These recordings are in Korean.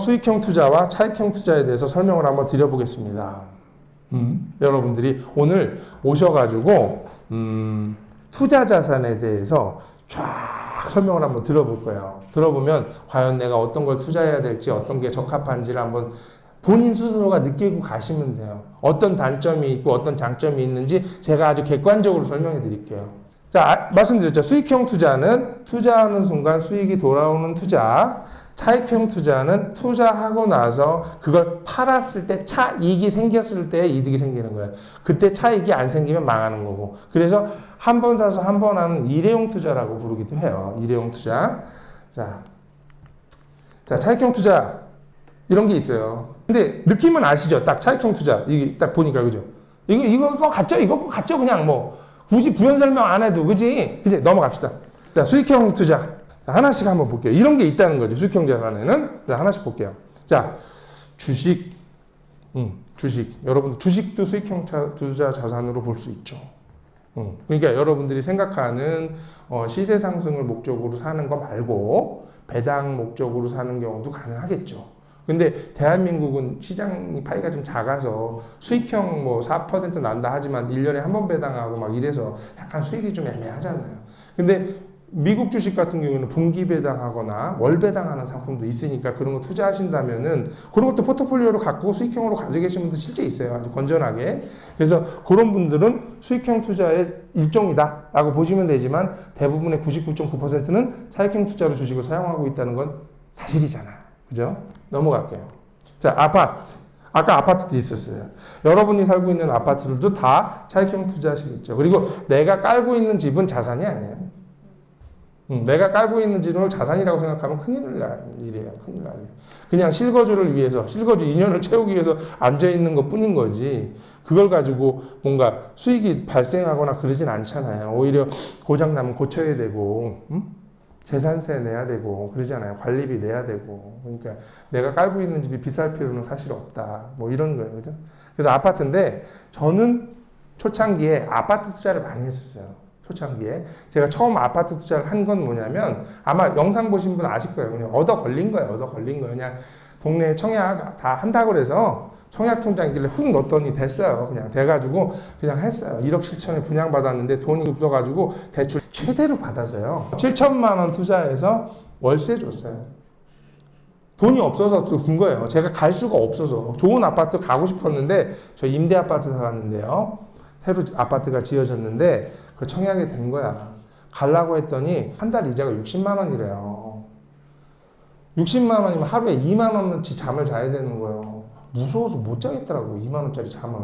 수익형 투자와 차익형 투자에 대해서 설명을 한번 드려보겠습니다. 여러분들이 오늘 오셔가지고 투자 자산에 대해서 쫙 설명을 한번 들어볼 거예요. 들어보면 과연 내가 어떤 걸 투자해야 될지 어떤 게 적합한지를 한번 본인 스스로가 느끼고 가시면 돼요. 어떤 단점이 있고 어떤 장점이 있는지 제가 아주 객관적으로 설명해 드릴게요. 자, 말씀드렸죠. 수익형 투자는 투자하는 순간 수익이 돌아오는 투자. 차익형 투자는 투자하고 나서 그걸 팔았을 때 차익이 생겼을 때 이득이 생기는 거예요. 그때 차익이 안 생기면 망하는 거고. 그래서 한 번 사서 한 번 하는 일회용 투자라고 부르기도 해요. 일회용 투자. 자, 차익형 투자 이런 게 있어요. 근데 느낌은 아시죠? 딱 차익형 투자 이게 딱 보니까 그죠? 이거 같죠? 이거 같죠? 그냥 뭐 굳이 부연 설명 안 해도 그지? 넘어갑시다. 자, 수익형 투자. 하나씩 한번 볼게요. 이런 게 있다는 거죠. 수익형 자산에는. 자, 하나씩 볼게요. 자, 주식. 주식. 여러분, 주식도 수익형 투자 자산으로 볼 수 있죠. 그러니까 여러분들이 생각하는 시세 상승을 목적으로 사는 거 말고 배당 목적으로 사는 경우도 가능하겠죠. 근데 대한민국은 시장 파이가 좀 작아서 수익형 뭐 4% 난다 하지만 1년에 한 번 배당하고 막 이래서 약간 수익이 좀 애매하잖아요. 근데 미국 주식 같은 경우는 분기 배당하거나 월 배당하는 상품도 있으니까 그런 거 투자하신다면은 그런 것도 포트폴리오로 갖고 수익형으로 가지고 계신 분들 실제 있어요. 아주 건전하게. 그래서 그런 분들은 수익형 투자의 일종이다 라고 보시면 되지만 대부분의 99.9%는 차익형 투자로 주식을 사용하고 있다는 건 사실이잖아요. 그죠? 넘어갈게요. 자, 아파트. 아까 아파트도 있었어요. 여러분이 살고 있는 아파트들도 다 차익형 투자시겠죠. 그리고 내가 깔고 있는 집은 자산이 아니에요. 내가 깔고 있는 집을 자산이라고 생각하면 큰일 날 일이에요. 큰일 날 일. 그냥 실거주를 위해서, 실거주 2년을 채우기 위해서 앉아있는 것 뿐인 거지. 그걸 가지고 뭔가 수익이 발생하거나 그러진 않잖아요. 오히려 고장나면 고쳐야 되고, 재산세 내야 되고, 그러잖아요. 관리비 내야 되고. 그러니까 내가 깔고 있는 집이 비쌀 필요는 사실 없다. 뭐 이런 거예요. 그죠? 그래서 아파트인데, 저는 초창기에 아파트 투자를 많이 했었어요. 초창기에. 제가 처음 아파트 투자를 한 건 뭐냐면 아마 영상 보신 분 아실 거예요. 그냥 얻어 걸린 거예요. 그냥 동네에 청약 다 한다고 그래서 청약 통장길래 훅 넣었더니 됐어요. 그냥 돼가지고 그냥 했어요. 1억 7천에 분양받았는데 돈이 없어가지고 대출 최대로 받아서요. 7천만 원 투자해서 월세 줬어요. 돈이 없어서 준 거예요. 제가 갈 수가 없어서. 좋은 아파트 가고 싶었는데 저 임대 아파트 살았는데요. 새로 아파트가 지어졌는데 그 청약이 된 거야. 가려고 했더니 한 달 이자가 60만 원이래요. 60만 원이면 하루에 2만 원어치 잠을 자야 되는 거예요. 무서워서 못 자겠더라고. 2만 원짜리 잠을.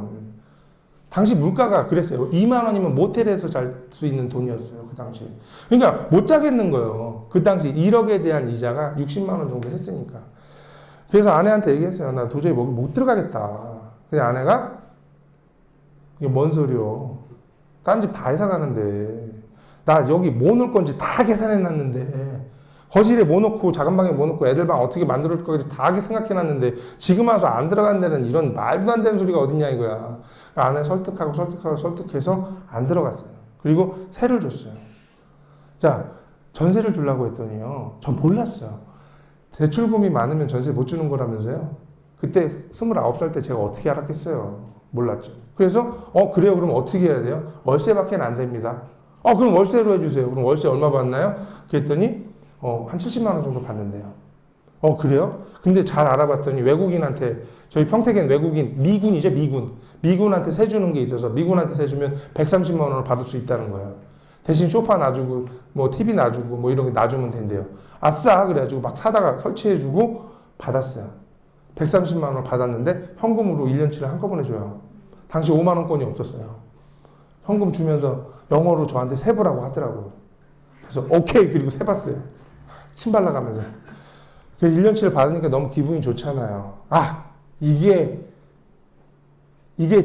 당시 물가가 그랬어요. 2만 원이면 모텔에서 잘 수 있는 돈이었어요. 그 당시. 그러니까 못 자겠는 거예요. 그 당시 1억에 대한 이자가 60만 원 정도 했으니까. 그래서 아내한테 얘기했어요. 나 도저히 못 들어가겠다. 그냥 아내가 이게 뭔 소리요. 딴 집 다 이사 가는데 나 여기 뭐 넣을 건지 다 계산해 놨는데 거실에 뭐 넣고 작은 방에 뭐 넣고 애들 방 어떻게 만들 건지 다 생각해 놨는데 지금 와서 안 들어간 데는 이런 말도 안 되는 소리가 어딨냐 이거야. 아내 설득해서 안 들어갔어요. 그리고 세를 줬어요. 자, 전세를 주려고 했더니요. 전 몰랐어요. 대출금이 많으면 전세 못 주는 거라면서요. 그때 29살 때 제가 어떻게 알았겠어요. 몰랐죠. 그래서 그래요? 그럼 어떻게 해야 돼요? 월세밖에 안 됩니다. 그럼 월세로 해주세요. 그럼 월세 얼마 받나요? 그랬더니 한 70만 원 정도 받는데요. 그래요? 근데 잘 알아봤더니 외국인한테 저희 평택엔 외국인 미군이죠. 미군한테 세 주는 게 있어서 미군한테 세 주면 130만 원을 받을 수 있다는 거예요. 대신 소파 놔주고 뭐 TV 놔주고 뭐 이런 거 놔주면 된대요. 아싸 그래가지고 막 사다가 설치해주고 받았어요. 130만 원을 받았는데 현금으로 1년치를 한꺼번에 줘요. 당시 5만 원권이 없었어요. 현금 주면서 영어로 저한테 세보라고 하더라고요. 그래서 오케이 그리고 세봤어요. 신발 나가면서. 1년치를 받으니까 너무 기분이 좋잖아요. 이게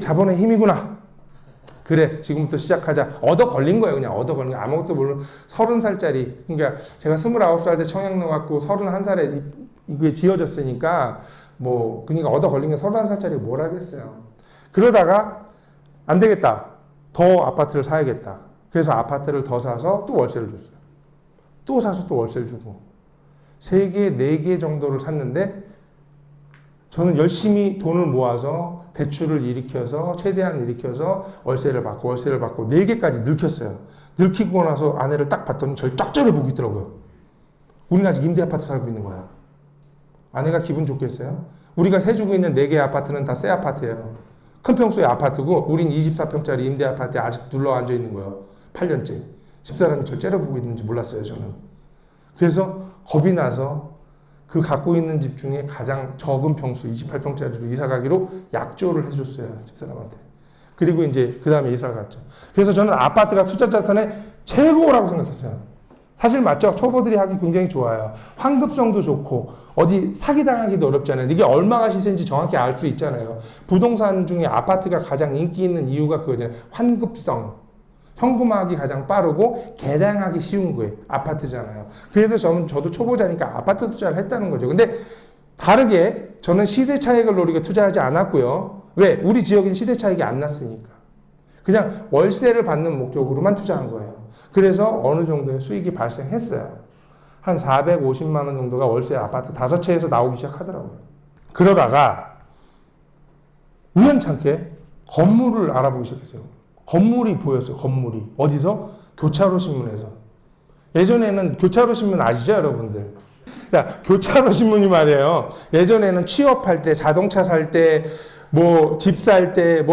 자본의 힘이구나. 그래 지금부터 시작하자. 얻어 걸린 거예요. 그냥 얻어 걸린 거. 아무것도 모르는 30살짜리. 그러니까 제가 29살 때 청약 넣어갖고 31살에 이게 지어졌으니까 그러니까 얻어 걸린 게 31살짜리 뭘 하겠어요. 그러다가 안 되겠다. 더 아파트를 사야겠다. 그래서 아파트를 더 사서 또 월세를 줬어요. 또 사서 또 월세를 주고 3개, 4개 정도를 샀는데 저는 열심히 돈을 모아서 대출을 일으켜서 최대한 일으켜서 월세를 받고 4개까지 늙혔어요. 늙히고 나서 아내를 딱 봤더니 저를 쫙 째려보고 있더라고요. 우리는 아직 임대 아파트 살고 있는 거야. 아내가 기분 좋겠어요? 우리가 세주고 있는 4개 아파트는 다 새 아파트예요. 큰 평수의 아파트고 우린 24평짜리 임대 아파트에 아직 눌러 앉아 있는 거예요. 8년째. 집사람이 저를 째려보고 있는지 몰랐어요, 저는. 그래서 겁이 나서 그 갖고 있는 집 중에 가장 적은 평수 28평짜리로 이사 가기로 약조를 해줬어요, 집사람한테. 그리고 이제 그 다음에 이사를 갔죠. 그래서 저는 아파트가 투자 자산의 최고라고 생각했어요. 사실 맞죠? 초보들이 하기 굉장히 좋아요. 환급성도 좋고 어디 사기당하기도 어렵잖아요. 이게 얼마가 시세인지 정확히 알 수 있잖아요. 부동산 중에 아파트가 가장 인기 있는 이유가 그거잖아요. 환급성. 현금화하기 가장 빠르고 개량하기 쉬운 거예요. 아파트잖아요. 그래서 저도 초보자니까 아파트 투자를 했다는 거죠. 근데 다르게 저는 시세 차익을 노리고 투자하지 않았고요. 왜? 우리 지역엔 시세 차익이 안 났으니까. 그냥 월세를 받는 목적으로만 투자한 거예요. 그래서 어느 정도의 수익이 발생했어요. 한 450만 원 정도가 월세 아파트 5채에서 나오기 시작하더라고요. 그러다가 우연찮게 건물을 알아보기 시작했어요. 건물이 보였어요. 건물이. 어디서? 교차로 신문에서. 예전에는 교차로 신문 아시죠, 여러분들? 야, 교차로 신문이 말이에요. 예전에는 취업할 때, 자동차 살 때, 집 살 때,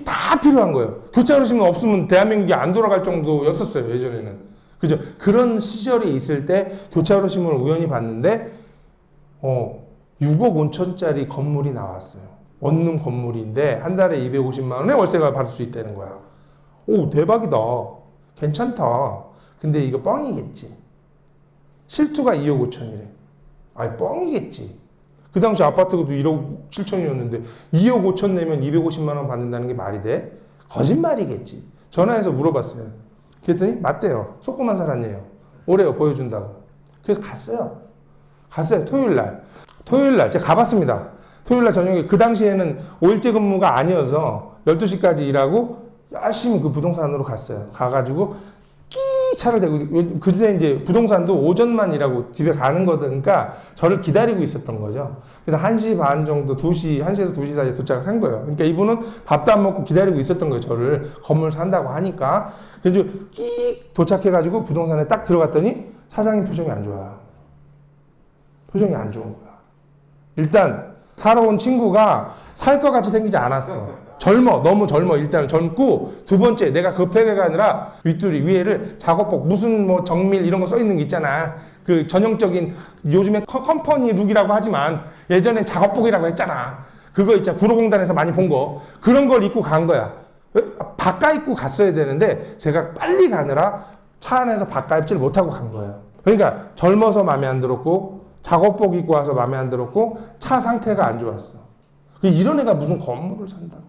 다 필요한 거예요. 교차로 신문 없으면 대한민국이 안 돌아갈 정도였었어요, 예전에는. 그죠? 그런 시절이 있을 때 교차로 신문을 우연히 봤는데, 6억 5천짜리 건물이 나왔어요. 원룸 건물인데, 한 달에 250만 원에 월세가 받을 수 있다는 거야. 오, 대박이다. 괜찮다. 근데 이거 뻥이겠지. 실투가 2억 5천이래. 아니, 뻥이겠지. 그 당시 아파트가 1억 7천이었는데 2억 5천 내면 250만 원 받는다는 게 말이 돼? 거짓말이겠지. 전화해서 물어봤어요. 그랬더니 맞대요. 속고만 살았네요. 오래요. 보여준다고. 그래서 갔어요. 토요일 날 제가 가봤습니다. 토요일 날 저녁에 그 당시에는 5일제 근무가 아니어서 12시까지 일하고 열심히 그 부동산으로 갔어요. 가가지고 차를 대고, 근데 이제 부동산도 오전만 일하고 집에 가는 거니까 저를 기다리고 있었던 거죠. 그래서 1시 반 정도, 1시에서 2시 사이에 도착을 한 거예요. 그러니까 이분은 밥도 안 먹고 기다리고 있었던 거예요. 저를 건물 산다고 하니까. 그래서 도착해가지고 부동산에 딱 들어갔더니 사장님 표정이 안 좋아요. 표정이 안 좋은 거야. 일단, 사러 온 친구가 살 것 같이 생기지 않았어. 너무 젊어. 일단은 젊고, 두 번째, 내가 급하게가 아니라 윗줄이 위에를 작업복, 무슨 정밀 이런 거 써 있는 게 있잖아. 그 전형적인, 요즘에 컴퍼니 룩이라고 하지만 예전엔 작업복이라고 했잖아. 그거 있잖아. 구로공단에서 많이 본 거. 그런 걸 입고 간 거야. 바깥 입고 갔어야 되는데 제가 빨리 가느라 차 안에서 바깥 입지를 못하고 간 거예요. 그러니까 젊어서 마음에 안 들었고, 작업복 입고 와서 마음에 안 들었고, 차 상태가 안 좋았어. 이런 애가 무슨 건물을 산다고.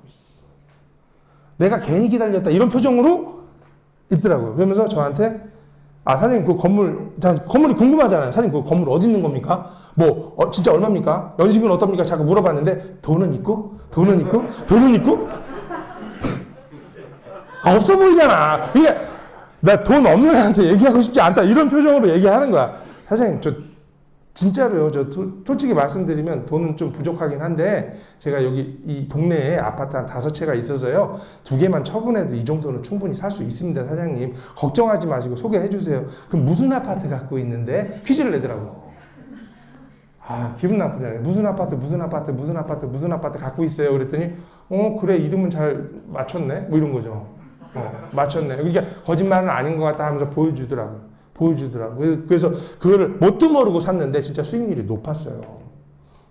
내가 괜히 기다렸다. 이런 표정으로 있더라고요. 그러면서 저한테, 사장님, 그 건물이 궁금하잖아요. 사장님, 그 건물 어디 있는 겁니까? 진짜 얼마입니까? 연식은 어떻습니까? 자꾸 물어봤는데, 돈은 있고? 없어 보이잖아. 그러니까, 나 돈 없는 애한테 얘기하고 싶지 않다. 이런 표정으로 얘기하는 거야. 사장님, 진짜로요. 솔직히 말씀드리면 돈은 좀 부족하긴 한데 제가 여기 이 동네에 아파트 한 5채가 있어서요. 2개만 처분해도 이 정도는 충분히 살 수 있습니다. 사장님. 걱정하지 마시고 소개해 주세요. 그럼 무슨 아파트 갖고 있는데? 퀴즈를 내더라고. 기분 나쁘잖아요. 무슨 아파트 갖고 있어요. 그랬더니 그래, 이름은 잘 맞췄네. 이런 거죠. 맞췄네. 그러니까 거짓말은 아닌 것 같다 하면서 보여주더라고요. 그래서 그거를 뭣도 모르고 샀는데 진짜 수익률이 높았어요.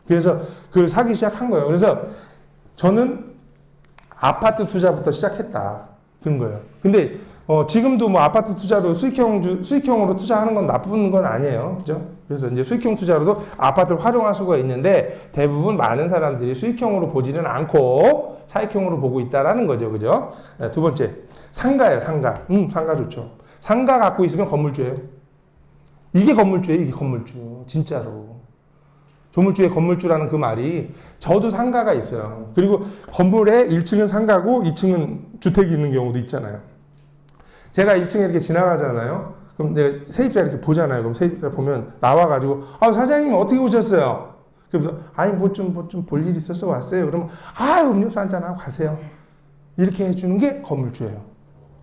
그래서 그걸 사기 시작한 거예요. 그래서 저는 아파트 투자부터 시작했다. 그런 거예요. 근데 지금도 아파트 투자로 수익형으로 투자하는 건 나쁜 건 아니에요. 그죠? 그래서 이제 수익형 투자로도 아파트를 활용할 수가 있는데 대부분 많은 사람들이 수익형으로 보지는 않고 차익형으로 보고 있다라는 거죠. 그죠? 네, 두 번째, 상가예요. 상가 좋죠. 상가 갖고 있으면 건물주예요. 이게 건물주. 진짜로. 조물주의 건물주라는 그 말이, 저도 상가가 있어요. 그리고 건물에 1층은 상가고 2층은 주택이 있는 경우도 있잖아요. 제가 1층에 이렇게 지나가잖아요. 그럼 내가 세입자 이렇게 보잖아요. 그럼 세입자 보면 나와가지고, 사장님 어떻게 오셨어요? 그래서 아니 뭐 좀 볼 일 있어서 왔어요. 그러면 음료수 한잔 하고 가세요. 이렇게 해주는 게 건물주예요.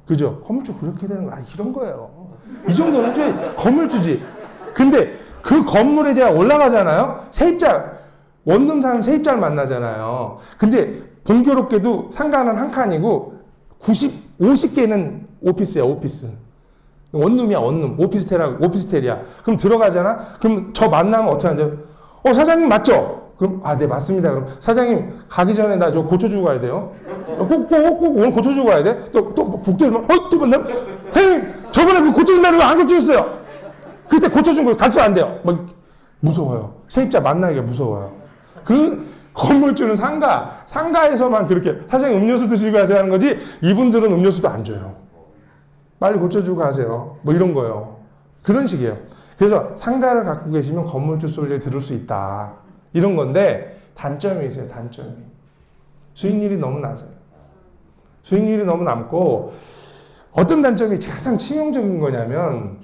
그죠? 건물주 그렇게 되는 거 이런 거예요. 이 정도는 해줘야 건물주지. 근데 그 건물에 제가 올라가잖아요. 세입자 원룸 사람 세입자를 만나잖아요. 근데 공교롭게도 상가는 한 칸이고 50개는 오피스야, 오피스. 원룸이야, 원룸. 오피스텔이야. 그럼 들어가잖아? 그럼 저 만나면 어떻게 하냐? 사장님 맞죠? 그럼, 네, 맞습니다. 그럼 사장님 가기 전에 나 저 고쳐주고 가야 돼요. 꼭 오늘 고쳐주고 가야 돼? 또 북도에서, 또 만나? 형님, 저번에 그 고쳐준다는 거 안 고쳐줬어요. 그때 고쳐준 거 가서 안 돼요. 무서워요. 세입자 만나기가 무서워요. 그 건물주는 상가에서만 그렇게 사장님 음료수 드시고 가세요 하는 거지 이분들은 음료수도 안 줘요. 빨리 고쳐주고 가세요. 이런 거예요. 그런 식이에요. 그래서 상가를 갖고 계시면 건물주 소리를 들을 수 있다. 이런 건데 단점이 있어요. 단점이. 수익률이 너무 낮아요. 수익률이 너무 낮고 어떤 단점이 가장 치명적인 거냐면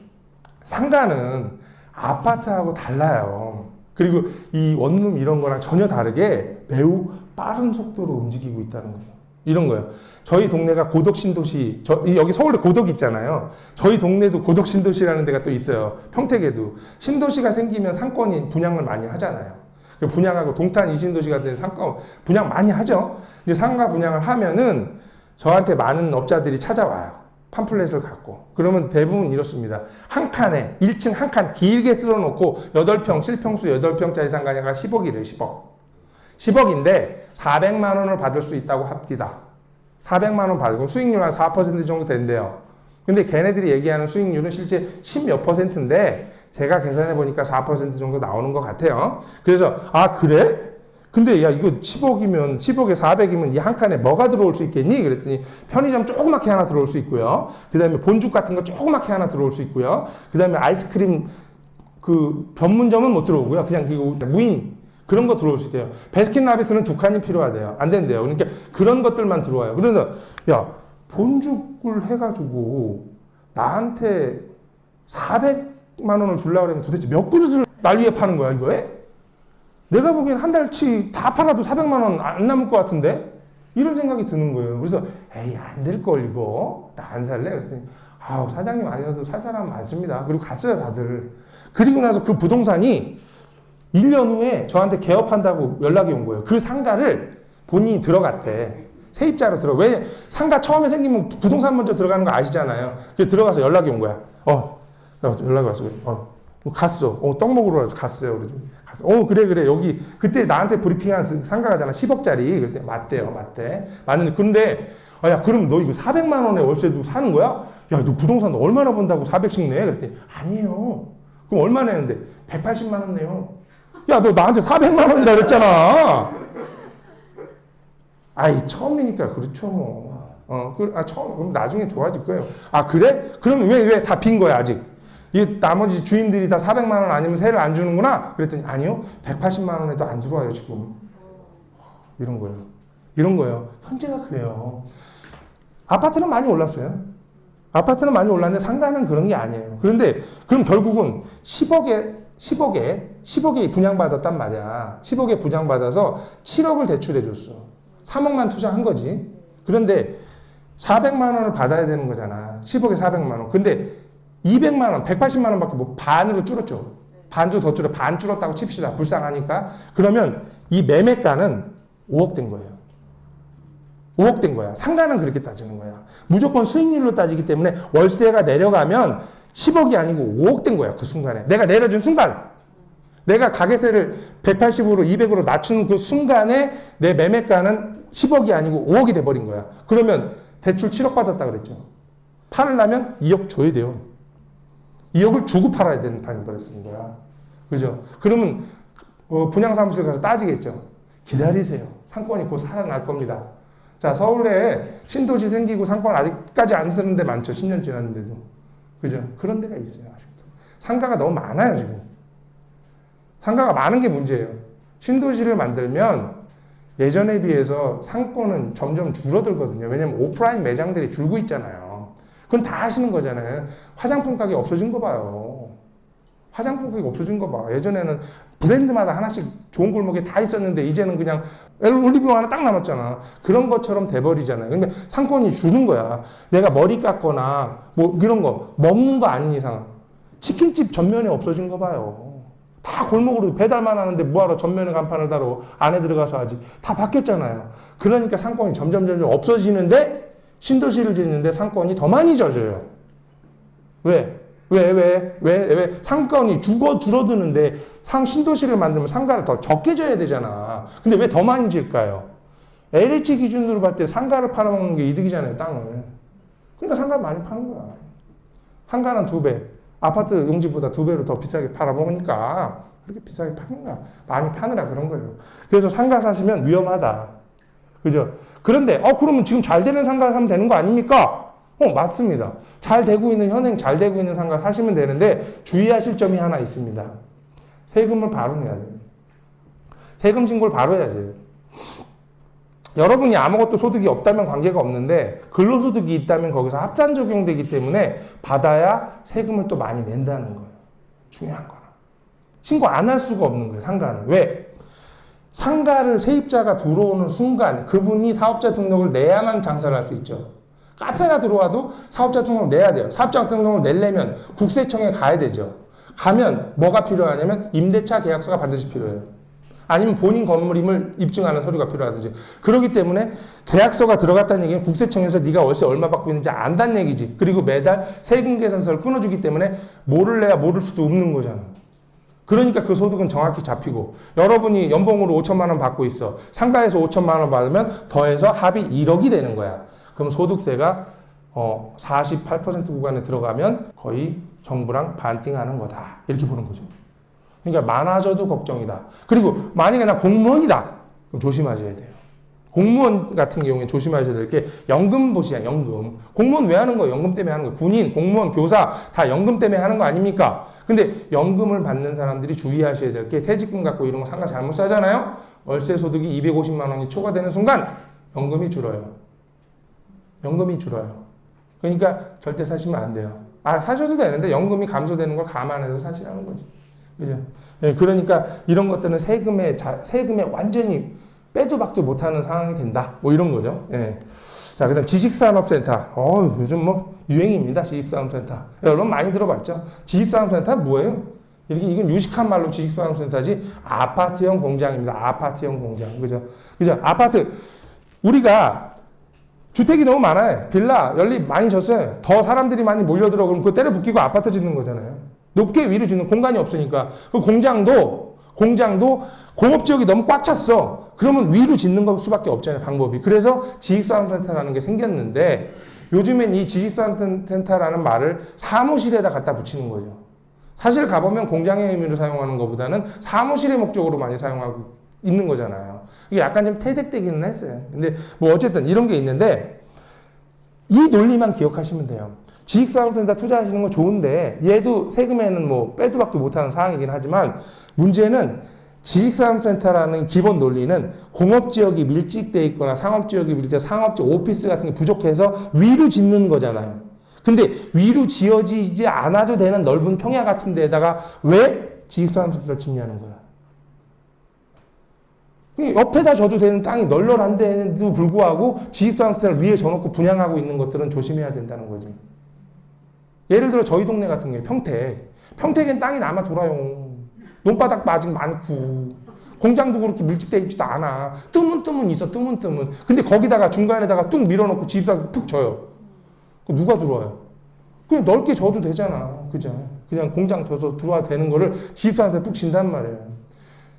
상가는 아파트하고 달라요. 그리고 이 원룸 이런 거랑 전혀 다르게 매우 빠른 속도로 움직이고 있다는 거예요. 이런 거예요. 저희 동네가 고덕 신도시, 여기 서울에 고덕 있잖아요. 저희 동네도 고덕 신도시라는 데가 또 있어요. 평택에도. 신도시가 생기면 상권이 분양을 많이 하잖아요. 분양하고 동탄 이신도시 같은 상권 분양 많이 하죠. 근데 상가 분양을 하면은 저한테 많은 업자들이 찾아와요. 팜플렛을 갖고. 그러면 대부분 이렇습니다. 한 칸에 1층 한 칸 길게 쓸어놓고 8평 실평수 8평짜리 상가냐가 10억이래요. 10억. 10억인데 400만 원을 받을 수 있다고 합디다. 400만 원 받고 수익률 한 4% 정도 된대요. 근데 걔네들이 얘기하는 수익률은 실제 10몇 %인데 제가 계산해 보니까 4% 정도 나오는 것 같아요. 그래서 그래? 근데 야 이거 10억이면 10억에 400이면 이 한 칸에 뭐가 들어올 수 있겠니? 그랬더니 편의점 조그맣게 하나 들어올 수 있고요. 그 다음에 본죽 같은 거 조그맣게 하나 들어올 수 있고요. 그 다음에 아이스크림 그 전문점은 못 들어오고요. 그냥 그 무인 그런 거 들어올 수 있대요. 베스킨라빈스는 2칸이 필요하대요. 안 된대요. 그러니까 그런 것들만 들어와요. 그래서 야 본죽을 해가지고 나한테 400만 원을 주려고 그러면 도대체 몇 그릇을 날 위해 파는 거야 이거에? 내가 보기엔 한 달치 다 팔아도 400만 원 안 남을 것 같은데? 이런 생각이 드는 거예요. 그래서 에이 안 될 걸 이거 나 안 살래? 그랬더니 사장님 아니어도 살 사람 많습니다. 그리고 갔어요 다들. 그리고 나서 그 부동산이 1년 후에 저한테 개업한다고 연락이 온 거예요. 그 상가를 본인이 들어갔대. 세입자로 왜 상가 처음에 생기면 부동산 먼저 들어가는 거 아시잖아요. 그래서 들어가서 연락이 온 거야. 연락이 왔어. 갔어. 떡 먹으러 갔어요. 그래서 그래. 여기 그때 나한테 브리핑한 상가가잖아. 10억짜리. 그때 맞대. 맞는데 근데 야 그럼 너 이거 400만 원에 월세도 사는 거야? 야 너 부동산 얼마나 번다고 400씩 내? 그랬더니 아니에요. 그럼 얼마 내는데? 180만 원 내요. 야 너 나한테 400만 원이라 그랬잖아. 처음이니까 그렇죠 뭐. 처음 그럼 나중에 좋아질 거예요. 그래? 그럼 왜 다 빈 거야 아직? 이 나머지 주인들이 다 400만 원 아니면 세를 안 주는구나? 그랬더니 아니요. 180만 원에도 안 들어와요 지금. 이런 거예요. 현재가 그래요. 아파트는 많이 올랐어요. 아파트는 많이 올랐는데 상가는 그런 게 아니에요. 그런데 그럼 결국은 10억에 분양받았단 말이야. 10억에 분양받아서 7억을 대출해 줬어. 3억만 투자한 거지. 그런데 400만 원을 받아야 되는 거잖아. 10억에 400만 원. 근데 200만 원, 180만 원밖에 반으로 줄었죠. 반도 더 줄어. 반 줄었다고 칩시다. 불쌍하니까. 그러면 이 매매가는 5억 된 거예요. 5억 된 거야. 상가는 그렇게 따지는 거야. 무조건 수익률로 따지기 때문에 월세가 내려가면 10억이 아니고 5억 된 거야. 그 순간에. 내가 내려준 순간. 내가 가게세를 180으로 200으로 낮춘 그 순간에 내 매매가는 10억이 아니고 5억이 돼버린 거야. 그러면 대출 7억 받았다 그랬죠. 팔으려면 2억 줘야 돼요. 2억을 주고 팔아야 되는 거야. 그죠? 그러면 분양사무실 가서 따지겠죠. 기다리세요. 상권이 곧 살아날 겁니다. 자, 서울에 신도시 생기고 상권 아직까지 안 쓰는 데 많죠. 10년 지났는데도. 그죠? 그런 데가 있어요. 아직도. 상가가 너무 많아요, 지금. 상가가 많은 게 문제예요. 신도시를 만들면 예전에 비해서 상권은 점점 줄어들거든요. 왜냐면 오프라인 매장들이 줄고 있잖아요. 그건 다 아시는 거잖아요. 화장품 가게 없어진 거 봐요. 화장품 가게 없어진 거 봐. 예전에는 브랜드마다 하나씩 좋은 골목에 다 있었는데 이제는 그냥 올리브영 하나 딱 남았잖아. 그런 것처럼 돼버리잖아요. 근데 상권이 주는 거야. 내가 머리 깎거나 뭐 이런 거 먹는 거 아닌 이상 치킨집 전면에 없어진 거 봐요. 다 골목으로 배달만 하는데 뭐하러 전면에 간판을 달아 안에 들어가서 하지. 다 바뀌었잖아요. 그러니까 상권이 점점 없어지는데 신도시를 짓는데 상권이 더 많이 져져요. 왜? 상권이 줄어드는데 신도시를 만들면 상가를 더 적게 줘야 되잖아. 근데 왜 더 많이 질까요? LH 기준으로 봤을 때 상가를 팔아먹는 게 이득이잖아요, 땅을. 그러니까 상가를 많이 파는 거야. 상가는 2배, 아파트 용지보다 2배로 더 비싸게 팔아먹으니까 그렇게 비싸게 파는 거야. 많이 파느라 그런 거예요. 그래서 상가 사시면 위험하다. 그죠? 그런데, 그러면 지금 잘 되는 상가 사면 되는 거 아닙니까? 맞습니다. 잘 되고 있는, 현행 잘 되고 있는 상가 사시면 되는데, 주의하실 점이 하나 있습니다. 세금을 바로 내야 돼요. 세금 신고를 바로 해야 돼요. 여러분이 아무것도 소득이 없다면 관계가 없는데, 근로소득이 있다면 거기서 합산 적용되기 때문에 받아야 세금을 또 많이 낸다는 거예요. 중요한 거라. 신고 안 할 수가 없는 거예요, 상가는. 왜? 상가를 세입자가 들어오는 순간 그분이 사업자 등록을 내야만 장사를 할 수 있죠. 카페가 들어와도 사업자 등록을 내야 돼요. 사업자 등록을 내려면 국세청에 가야 되죠. 가면 뭐가 필요하냐면 임대차 계약서가 반드시 필요해요. 아니면 본인 건물임을 입증하는 서류가 필요하든지. 그렇기 때문에 계약서가 들어갔다는 얘기는 국세청에서 네가 월세 얼마 받고 있는지 안다는 얘기지. 그리고 매달 세금 계산서를 끊어주기 때문에 모를 내야 모를 수도 없는 거잖아. 그러니까 그 소득은 정확히 잡히고, 여러분이 연봉으로 5천만 원 받고 있어. 상가에서 5천만 원 받으면 더해서 합이 1억이 되는 거야. 그럼 소득세가 48% 구간에 들어가면 거의 정부랑 반띵하는 거다. 이렇게 보는 거죠. 그러니까 많아져도 걱정이다. 그리고 만약에 나 공무원이다. 그럼 조심하셔야 돼요. 공무원 같은 경우에 조심하셔야 될 게 연금 보시야, 연금. 공무원 왜 하는 거예요? 연금 때문에 하는 거예요. 군인, 공무원, 교사 다 연금 때문에 하는 거 아닙니까? 근데 연금을 받는 사람들이 주의하셔야 될 게 퇴직금 갖고 이런 거 상가 잘못 사잖아요? 월세 소득이 250만 원이 초과되는 순간 연금이 줄어요. 연금이 줄어요. 그러니까 절대 사시면 안 돼요. 사셔도 되는데 연금이 감소되는 걸 감안해서 사시라는 거지. 그죠? 예, 그러니까 이런 것들은 세금에 완전히 빼도 박도 못하는 상황이 된다. 뭐 이런 거죠. 예. 자, 그 다음 지식산업센터. 요즘 뭐 유행입니다. 지식산업센터. 여러분 많이 들어봤죠? 지식산업센터 뭐예요? 이건 유식한 말로 지식산업센터지 아파트형 공장입니다. 아파트형 공장. 그죠? 아파트. 우리가 주택이 너무 많아요. 빌라, 연립 많이 졌어요. 더 사람들이 많이 몰려들어. 그럼 그거 때려 붙이고 아파트 짓는 거잖아요. 높게 위로 짓는 공간이 없으니까. 그 공장도 공업지역이 너무 꽉 찼어. 그러면 위로 짓는 것 수밖에 없잖아요, 방법이. 그래서 지식산업센터라는 게 생겼는데, 요즘엔 이 지식산업센터라는 말을 사무실에다 갖다 붙이는 거죠. 사실 가보면 공장의 의미로 사용하는 것보다는 사무실의 목적으로 많이 사용하고 있는 거잖아요. 이게 약간 좀 퇴색되기는 했어요. 근데 뭐 어쨌든 이런 게 있는데, 이 논리만 기억하시면 돼요. 지식산업센터 투자하시는 거 좋은데, 얘도 세금에는 뭐 빼도 박도 못하는 사항이긴 하지만, 문제는 지식산업센터라는 기본 논리는 공업지역이 밀집되어 있거나 상업지역이 밀집되어 상업지 오피스 같은 게 부족해서 위로 짓는 거잖아요. 근데 위로 지어지지 않아도 되는 넓은 평야 같은 데다가 왜 지식산업센터를 짓냐는 거야. 옆에다 져도 되는 땅이 널널한데도 불구하고 지식산업센터를 위에 져놓고 분양하고 있는 것들은 조심해야 된다는 거지. 예를 들어 저희 동네 같은 경우에 평택엔 땅이 남아 돌아요. 논바닥 아직 많고 공장도 그렇게 밀집되어 있지도 않아. 뜨문뜨문 있어. 근데 거기다가 중간에다가 뚝 밀어놓고 지식산업센터 푹 져요. 누가 들어와요? 그냥 넓게 져도 되잖아. 그죠? 그냥 공장 져서 들어와도 되는 거를 지식산업센터에 푹 진단 말이에요.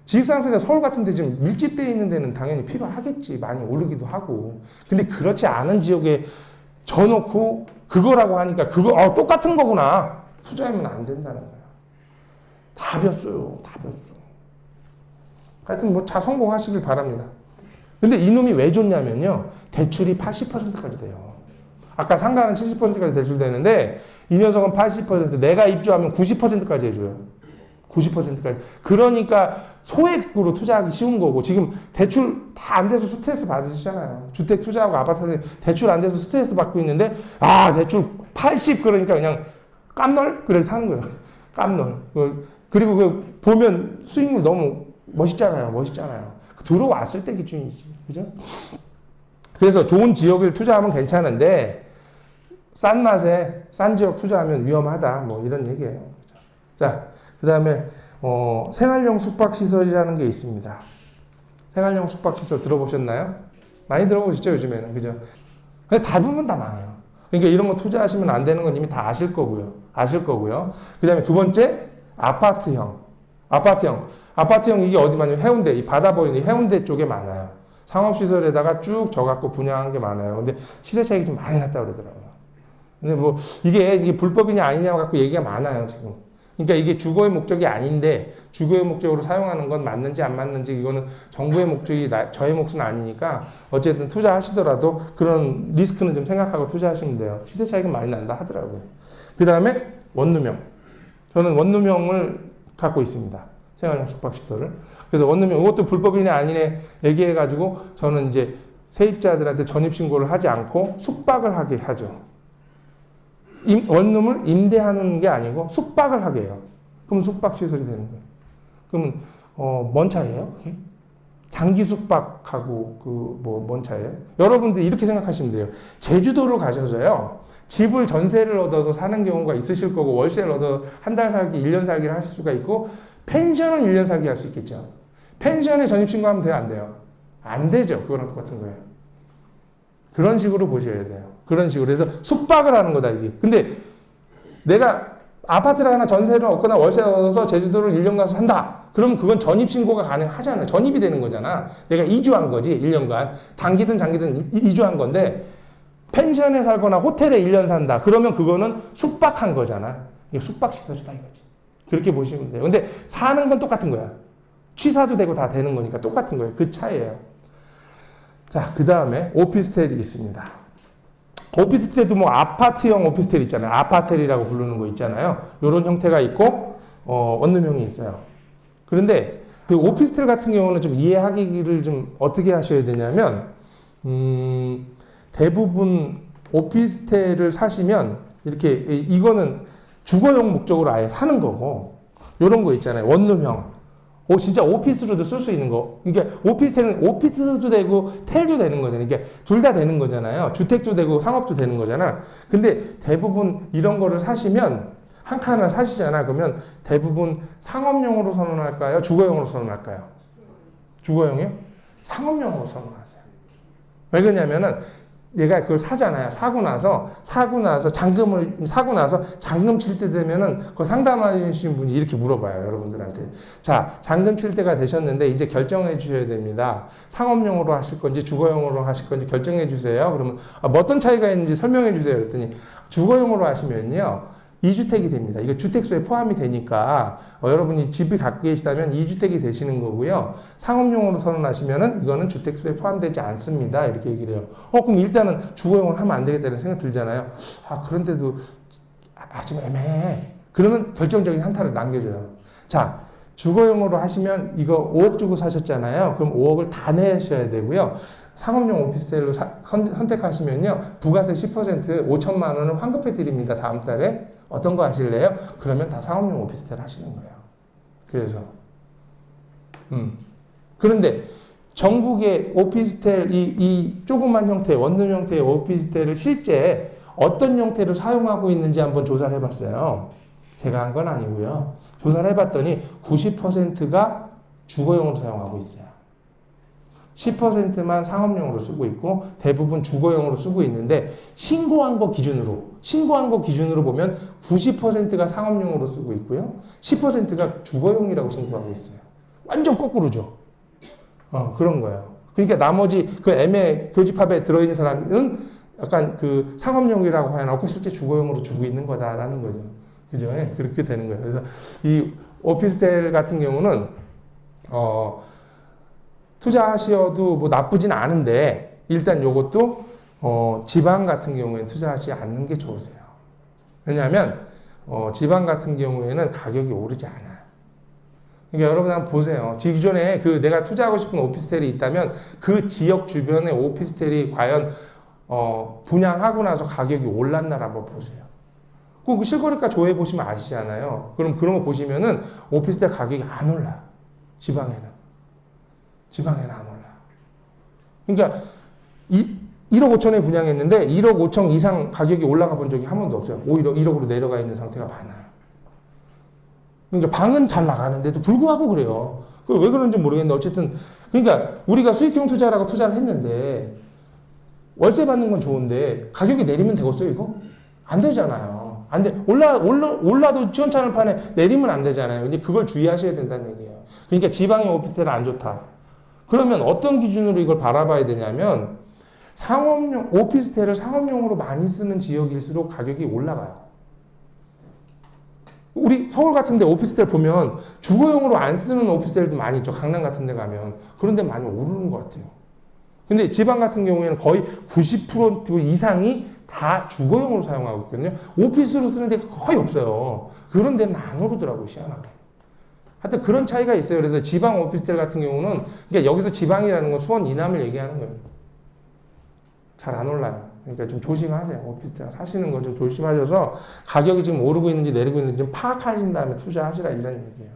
지식산업센터 서울 같은 데 지금 밀집되어 있는 데는 당연히 필요하겠지. 많이 오르기도 하고. 근데 그렇지 않은 지역에 져놓고 그거라고 하니까 그거 똑같은 거구나. 투자하면 안 된다는 거야. 다 볐어요. 하여튼 뭐 다 성공하시길 바랍니다. 근데 이놈이 왜 좋냐면요. 대출이 80%까지 돼요. 아까 상가는 70%까지 대출되는데 이 녀석은 80%, 내가 입주하면 90%까지 해줘요. 90%까지. 그러니까 소액으로 투자하기 쉬운 거고, 지금 대출 다 안 돼서 스트레스 받으시잖아요. 주택 투자하고 아파트 대출 안 돼서 스트레스 받고 있는데, 대출 80 그러니까 그냥 깜놀? 그래서 사는 거예요. 깜놀. 그리고 그 보면 수익률 너무 멋있잖아요. 멋있잖아요. 들어왔을 때 기준이지. 그죠? 그래서 좋은 지역을 투자하면 괜찮은데 싼 맛에 싼 지역 투자하면 위험하다. 뭐 이런 얘기예요. 자, 그 다음에 생활용 숙박시설이라는 게 있습니다. 생활용 숙박시설 들어보셨나요? 많이 들어보시죠, 요즘에는. 그죠? 근데 대부분 다 망해요. 그러니까 이런 거 투자하시면 안 되는 건 이미 다 아실 거고요. 그 다음에 두 번째, 아파트형. 아파트형 이게 어디 많냐면 해운대, 이 바다 보이는 해운대 쪽에 많아요. 상업시설에다가 쭉 져갖고 분양한 게 많아요. 근데 시세 차익이 좀 많이 났다고 그러더라고요. 근데 뭐, 이게 불법이냐 아니냐 갖고 얘기가 많아요, 지금. 그러니까 이게 주거의 목적이 아닌데, 주거의 목적으로 사용하는 건 맞는지 안 맞는지, 이거는 정부의 목적이 저의 몫은 아니니까, 어쨌든 투자하시더라도 그런 리스크는 좀 생각하고 투자하시면 돼요. 시세 차익은 많이 난다 하더라고요. 그 다음에 원룸형. 저는 원룸형을 갖고 있습니다. 생활용 숙박시설을. 그래서 원룸형, 이것도 불법이냐 아니냐 얘기해가지고, 저는 이제 세입자들한테 전입신고를 하지 않고 숙박을 하게 하죠. 원룸을 임대하는 게 아니고 숙박을 하게 해요. 그럼 숙박시설이 되는 거예요. 그러면 뭔 차이예요? 그게? 장기 숙박하고 뭔 차이예요? 여러분들 이렇게 생각하시면 돼요. 제주도를 가셔서요. 집을 전세를 얻어서 사는 경우가 있으실 거고 월세를 얻어 한 달 살기, 1년 살기를 하실 수가 있고 펜션은 1년 살기 할 수 있겠죠. 펜션에 전입신고하면 돼요? 안 돼요? 안 되죠. 그거랑 똑같은 거예요. 그런 식으로 보셔야 돼요. 그런 식으로 해서 숙박을 하는 거다, 이게. 근데 내가 아파트를 하나 전세를 얻거나 월세를 얻어서 제주도를 1년 가서 산다. 그러면 그건 전입신고가 가능하잖아요. 전입이 되는 거잖아. 내가 이주한 거지, 1년간. 단기든 장기든 이주한 건데, 펜션에 살거나 호텔에 1년 산다. 그러면 그거는 숙박한 거잖아. 이게 숙박시설이다, 이거지. 그렇게 보시면 돼요. 근데 사는 건 똑같은 거야. 취사도 되고 다 되는 거니까 똑같은 거예요. 그 차이예요. 자, 그 다음에 오피스텔이 있습니다. 오피스텔도 뭐 아파트형 오피스텔 있잖아요. 아파텔이라고 부르는 거 있잖아요. 이런 형태가 있고 원룸형이 있어요. 그런데 그 오피스텔 같은 경우는 좀 이해하기를 좀 어떻게 하셔야 되냐면 대부분 오피스텔을 사시면 이렇게 이거는 주거용 목적으로 아예 사는 거고 이런 거 있잖아요. 원룸형. 진짜 오피스로도 쓸 수 있는 거. 그러니까 오피스텔은 오피스도 되고 텔도 되는 거잖아요. 그러니까 둘 다 되는 거잖아요. 주택도 되고 상업도 되는 거잖아. 근데 대부분 이런 거를 사시면 한 칸을 사시잖아. 그러면 대부분 상업용으로 선언할까요? 주거용으로 선언할까요? 주거용이요? 상업용으로 선언하세요. 왜 그러냐면은 얘가 그걸 사잖아요. 사고 나서 잔금 칠 때 되면은 그 상담하시는 분이 이렇게 물어봐요. 여러분들한테. 자, 잔금 칠 때가 되셨는데 이제 결정해 주셔야 됩니다. 상업용으로 하실 건지 주거용으로 하실 건지 결정해 주세요. 그러면 뭐 어떤 차이가 있는지 설명해 주세요. 그랬더니 주거용으로 하시면요. 2주택이 됩니다. 이거 주택수에 포함이 되니까 여러분이 집이 갖고 계시다면 2주택이 되시는 거고요. 상업용으로 선언하시면은 이거는 주택수에 포함되지 않습니다. 이렇게 얘기를 해요. 그럼 일단은 주거용을 하면 안 되겠다는 생각 들잖아요. 그런데도 좀 애매해. 그러면 결정적인 한타를 남겨줘요. 자, 주거용으로 하시면 이거 5억 주고 사셨잖아요. 그럼 5억을 다 내셔야 되고요. 상업용 오피스텔로 선택하시면요. 부가세 10% 5천만 원을 환급해 드립니다. 다음 달에. 어떤 거 하실래요? 그러면 다 상업용 오피스텔 하시는 거예요. 그래서 그런데 전국의 오피스텔 이 조그만 형태, 원룸 형태의 오피스텔을 실제 어떤 형태로 사용하고 있는지 한번 조사를 해봤어요. 제가 한 건 아니고요. 조사를 해봤더니 90%가 주거용으로 사용하고 있어요. 10%만 상업용으로 쓰고 있고 대부분 주거용으로 쓰고 있는데 신고한 거 기준으로 보면 90%가 상업용으로 쓰고 있고요. 10%가 주거용이라고 신고하고 있어요. 완전 거꾸로죠. 그런 거예요. 그러니까 나머지 그 교집합에 들어있는 사람은 약간 그 상업용이라고 해놓고 실제 주거용으로 주고 있는 거다라는 거죠. 그죠? 그렇게 되는 거예요. 그래서 이 오피스텔 같은 경우는 투자하셔도 뭐 나쁘진 않은데 일단 요것도 지방 같은 경우에는 투자하지 않는 게 좋으세요. 왜냐하면 지방 같은 경우에는 가격이 오르지 않아요. 그러니까 여러분 한번 보세요. 기존에 그 내가 투자하고 싶은 오피스텔이 있다면 그 지역 주변에 오피스텔이 과연 분양하고 나서 가격이 올랐나 한번 보세요. 그 실거래가 조회 보시면 아시잖아요. 그럼 그런 거 보시면은 오피스텔 가격이 안 올라요. 지방에는 안 올라요. 그러니까 1억 5천에 분양했는데 1억 5천 이상 가격이 올라가 본 적이 한 번도 없어요. 오히려 1억으로 내려가 있는 상태가 많아요. 그러니까 방은 잘 나가는데도 불구하고 그래요. 왜 그런지 모르겠는데 어쨌든 그러니까 우리가 수익형 투자라고 투자를 했는데 월세 받는 건 좋은데 가격이 내리면 되겠어요 이거? 안 되잖아요. 안 돼. 올라도 시원찮을 판에 내리면 안 되잖아요. 근데 그걸 주의하셔야 된다는 얘기예요. 그러니까 지방의 오피스텔은 안 좋다. 그러면 어떤 기준으로 이걸 바라봐야 되냐면 상업용 오피스텔을 상업용으로 많이 쓰는 지역일수록 가격이 올라가요. 우리 서울 같은 데 오피스텔 보면 주거용으로 안 쓰는 오피스텔도 많이 있죠. 강남 같은 데 가면. 그런 데 많이 오르는 것 같아요. 근데 지방 같은 경우에는 거의 90% 이상이 다 주거용으로 사용하고 있거든요. 오피스로 쓰는 데가 거의 없어요. 그런 데는 안 오르더라고요, 희한하게. 하여튼 그런 차이가 있어요. 그래서 지방 오피스텔 같은 경우는, 그러니까 여기서 지방이라는 건 수원 이남을 얘기하는 거예요. 잘 안 올라요. 그러니까 좀 조심하세요. 오피스텔 사시는 거 좀 조심하셔서 가격이 지금 오르고 있는지 내리고 있는지 좀 파악하신 다음에 투자하시라 이런 얘기예요.